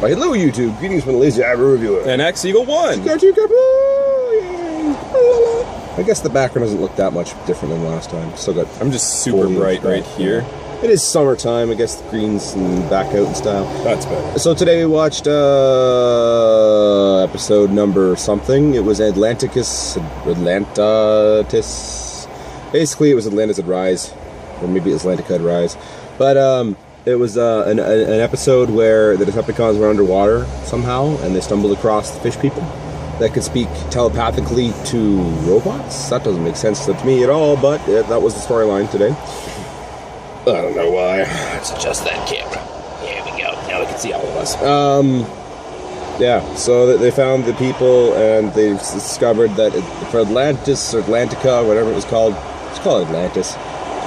Why, hello, YouTube. Greetings from the Lazy Eye Reviewer. And X-Eagle 1. Carpool. I guess the background doesn't look that much different than last time. Still got. I'm just super bright right here. It is summertime. I guess the green's and back out and style. That's better. So today we watched episode number something. It was Atlantis. Basically, it was Atlantis at Rise, or maybe Atlantica at Rise. But it was an episode where the Decepticons were underwater somehow, and they stumbled across the fish people that could speak telepathically to robots. That doesn't make sense to me at all, but that was the storyline today. I don't know why. Let's adjust that camera. Here we go. Now we can see all of us. Yeah, so they found the people, and they discovered that for Atlantis, or Atlantica, whatever it was called, let's call it Atlantis,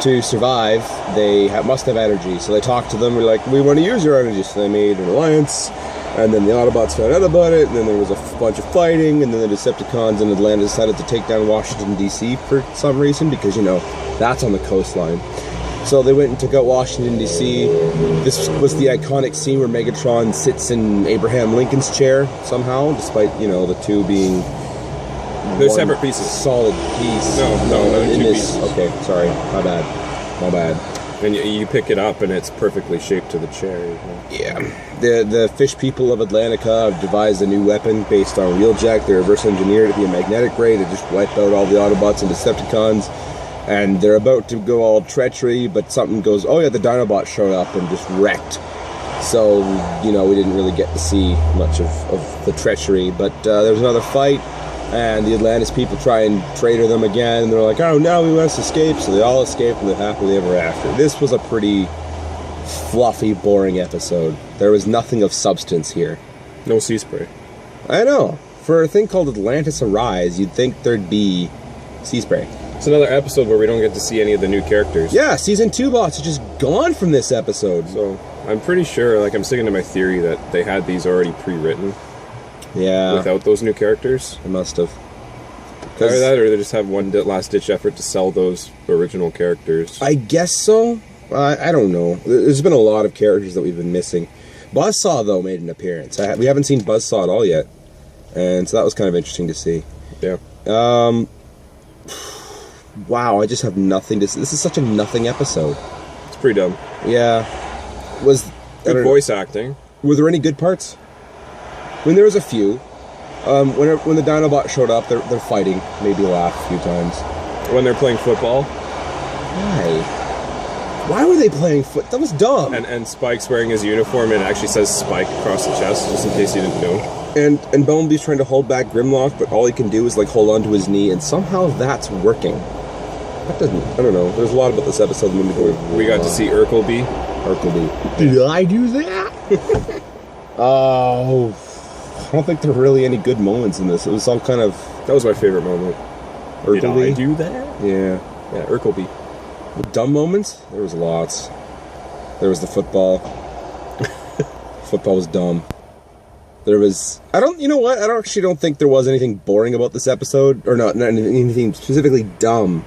to survive, they must have energy. So they talked to them, we're like, we want to use your energy. So they made an alliance, and then the Autobots found out about it, and then there was a bunch of fighting, and then the Decepticons in Atlantis decided to take down Washington, D.C. for some reason, because, you know, that's on the coastline. So they went and took out Washington, D.C. This was the iconic scene where Megatron sits in Abraham Lincoln's chair somehow, despite, you know, the two being... They're separate pieces. Solid piece. No, in two this, pieces. Okay, sorry. My bad. And you pick it up, and it's perfectly shaped to the chair. Yeah. The fish people of Atlantica have devised a new weapon based on Wheeljack. They reverse engineered it to be a magnetic ray to just wipe out all the Autobots and Decepticons. And they're about to go all treachery, but something goes, oh yeah, the Dinobots showed up and just wrecked. So, you know, we didn't really get to see much of the treachery. But there was another fight, and the Atlantis people try and traitor them again. And they're like, oh, no, we must escape. So they all escape and live happily ever after. This was a pretty fluffy, boring episode. There was nothing of substance here. No sea spray. I know. For a thing called Atlantis Arise, you'd think there'd be sea spray. It's another episode where we don't get to see any of the new characters. Yeah, Season 2 bots are just gone from this episode. So, I'm pretty sure, like, I'm sticking to my theory that they had these already pre-written. Yeah. Without those new characters. They must have. Either that, or they just have one last-ditch effort to sell those original characters. I guess so. I don't know. There's been a lot of characters that we've been missing. Buzzsaw, though, made an appearance. We haven't seen Buzzsaw at all yet. And so that was kind of interesting to see. Yeah. Wow, I just have nothing to say. This is such a nothing episode. It's pretty dumb. Yeah. Good voice acting. Were there any good parts? When there was a few. When the Dinobot showed up, they're fighting. Maybe laugh a few times. When they're playing football. Why? Why were they playing foot? That was dumb. And Spike's wearing his uniform and it actually says Spike across the chest, just in case you didn't know. And Bumblebee's trying to hold back Grimlock, but all he can do is like hold on to his knee, and somehow that's working. That doesn't. I don't know. There's a lot about this episode that made me go. We got to see Urkelby. Did I do that? Oh, I don't think there were really any good moments in this. It was all kind of. That was my favorite moment. Urkelby. Did I do that? Yeah, Urkelby. The dumb moments. There was lots. There was the football. Football was dumb. There was... You know what? I actually don't think there was anything boring about this episode. Or not anything specifically dumb.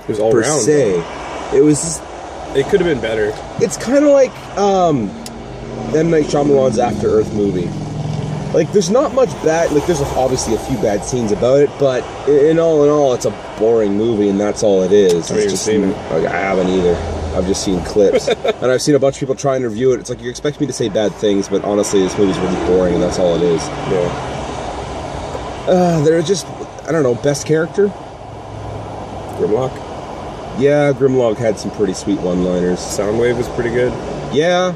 It was all per round. Se. It was just... It could have been better. It's kind of like, M. Night Shyamalan's After Earth movie. Like, there's not much bad... Like, there's obviously a few bad scenes about it, but in all, it's a boring movie, and that's all it is. Have you seen it? Like, I haven't either. I've just seen clips. And I've seen a bunch of people try and review it. It's like, you expect me to say bad things, but honestly, this movie's really boring, and that's all it is. Yeah. They're just, I don't know, best character? Grimlock? Yeah, Grimlock had some pretty sweet one-liners. Soundwave was pretty good. Yeah.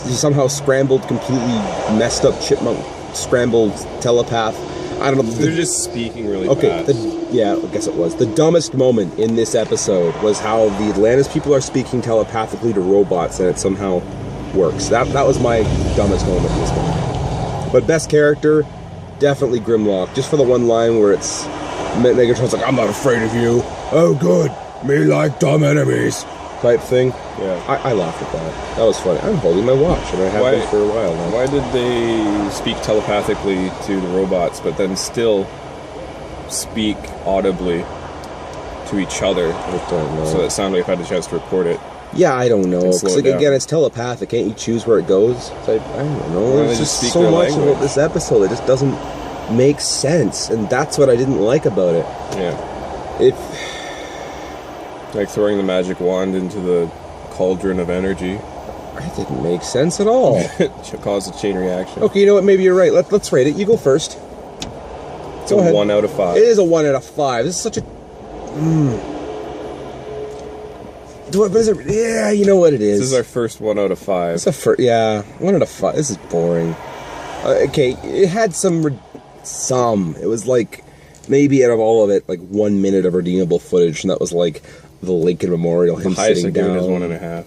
He somehow scrambled, completely messed up chipmunk, scrambled telepath. I don't know. They're just speaking really fast. Yeah, I guess it was. The dumbest moment in this episode was how the Atlantis people are speaking telepathically to robots, and it somehow works. That was my dumbest moment in this one. But best character, definitely Grimlock. Just for the one line where it's Megatron's like, I'm not afraid of you. Oh, good. Me like dumb enemies. Type thing. Yeah. I laughed at that. That was funny. I'm holding my watch, and I have been for a while now. Why did they speak telepathically to the robots, but then still speak audibly to each other? I don't know. So that Soundwave had the chance to record it. Yeah, I don't know. slow 'Cause, it down. again, it's telepathic. Can't you choose where it goes? So I don't know. Why don't they There's just just speak so their much language? about this episode. It just doesn't make sense, and that's what I didn't like about it. Yeah. It Like throwing the magic wand into the cauldron of energy. didn't make sense at all. Should cause a chain reaction. Okay, you know what? Maybe you're right. Let's rate it. You go first. It's Go a ahead. 1 out of 5. It is a 1 out of 5. This is such a. What is it? Yeah, you know what it is. This is our first 1 out of 5. It's a yeah, 1 out of 5. This is boring. Okay, it had some. It was like maybe out of all of it, like 1 minute of redeemable footage, and that was like the Lincoln Memorial, him The highest I sitting give it down. is 1.5.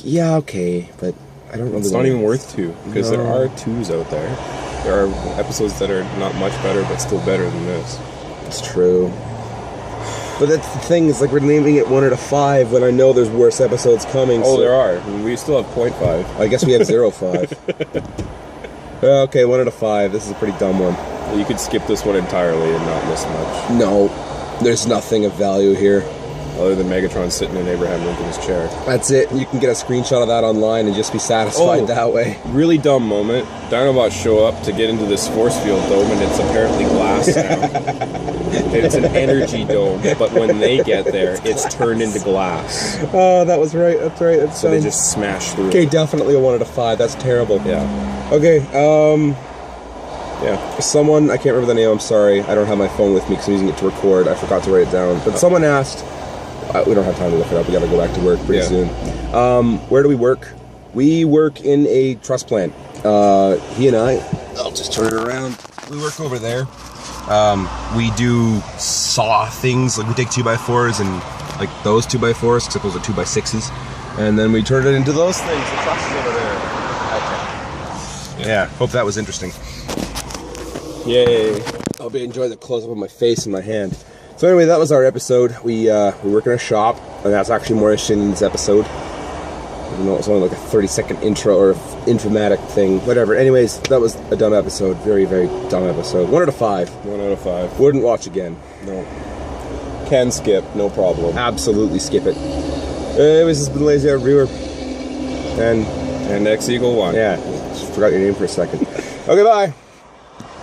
Yeah, okay, but I don't know. It's not even worth 2 because there No. are 2s out there. There are episodes that are not much better, but still better than this. It's true. But that's the thing, is like we're naming it 1 out of 5 when I know there's worse episodes coming. Oh, so there are. I mean, we still have 0.5. I guess we have 0.5. Okay, 1 out of 5. This is a pretty dumb one. You could skip this one entirely and not miss much, No, there's nothing of value here. other than Megatron sitting in Abraham Lincoln's chair. That's it. You can get a screenshot of that online and just be satisfied Oh. that way. Really dumb moment. Dinobots show up to get into this force field dome, and it's apparently glass now. It's an energy dome, but when they get there, it's turned into glass. Oh, that was right. That's right. That's So they just smash through Okay, it. definitely a 1 out of 5. That's terrible. Yeah. Okay, Yeah. someone, I can't remember the name, I'm sorry. I don't have my phone with me because I'm using it to record. I forgot to write it down. But someone asked, we don't have time to look it up. We gotta go back to work pretty soon. Where do we work? We work in a trust plant. He and I, I'll just turn it around. We work over there. We do saw things, like we take 2x4s and like those 2x4s, except those are 2x6s. And then we turn it into those things. The truss is over there. Okay. Yeah, hope that was interesting. Yay. I'll be enjoying the close-up of my face and my hand. So anyway, that was our episode. We work in a shop, and that's actually more interesting than this episode. Even though it's only like a 30-second intro or informatic thing. Whatever. Anyways, that was a dumb episode. Very, very dumb episode. 1 out of 5. 1 out of 5. Wouldn't watch again. No. Can skip, no problem. Absolutely skip it. Anyways, this has been Lazy Art Reviewer. And And X Eagle 1. yeah, just forgot your name for a second. Okay, bye.